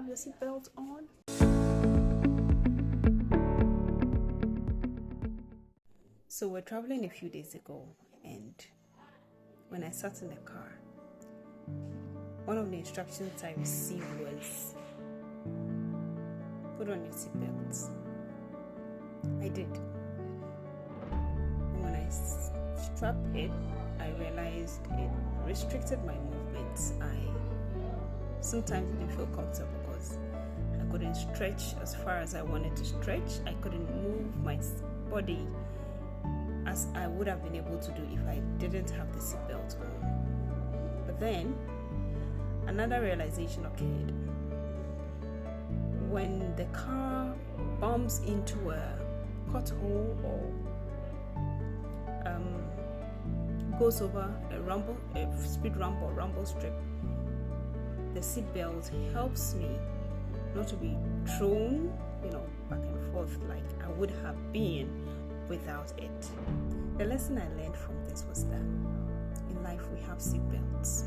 your seatbelt on? So we're traveling a few days ago, and when I sat in the car, one of the instructions I received was, put on your seatbelts. I did. And when I strapped it, I realized it restricted my movements. I sometimes didn't feel comfortable because I couldn't stretch as far as I wanted to stretch. I couldn't move my body as I would have been able to do if I didn't have the seatbelt on. But then another realization occurred. When the car bumps into a pothole or goes over a speed ramp or rumble strip, the seatbelt helps me not to be thrown, back and forth like I would have been without it. The lesson I learned from this was that in life we have seatbelts.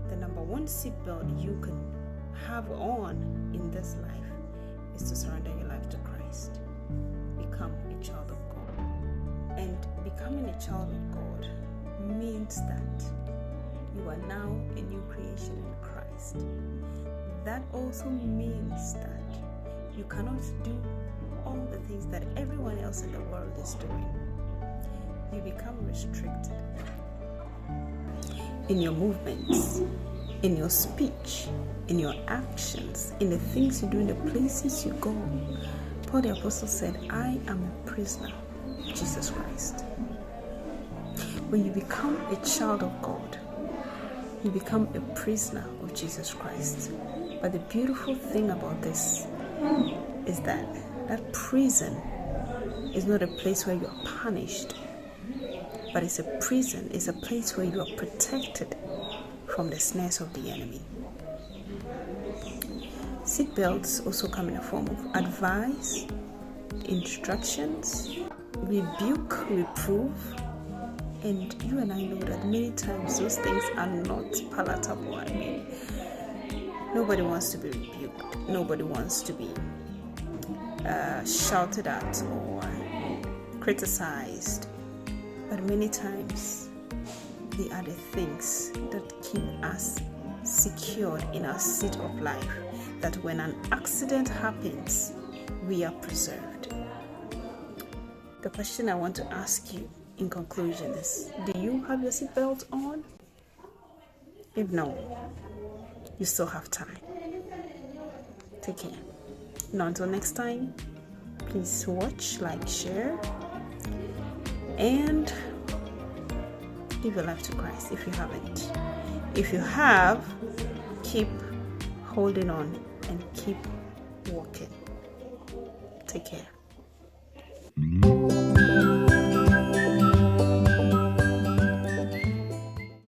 The number one seatbelt you can have on in this life is to surrender your life to Christ. Become a child of God. And becoming a child of God means that you are now a new creation in Christ. That also means that you cannot do all the things that everyone else in the world is doing. You become restricted in your movements, in your speech, in your actions, in the things you do, in the places you go. Paul the Apostle said, I am a prisoner of Jesus Christ. When you become a child of God, you become a prisoner of Jesus Christ. But the beautiful thing about this is that prison is not a place where you are punished, but it's a prison, it's a place where you are protected from the snares of the enemy. Seatbelts also come in a form of advice, instructions, rebuke, reprove, and you and I know that many times those things are not palatable. I mean, nobody wants to be rebuked, nobody wants to be shouted at or criticized, but many times they are the things that keep us secured in our seat of life, that when an accident happens, we are preserved. The question I want to ask you in conclusion is, do you have your seatbelt on? If no, you still have time. Take care. Now until next time, please watch, like, share, and give your life to Christ if you haven't. If you have, keep holding on and keep walking. Take care.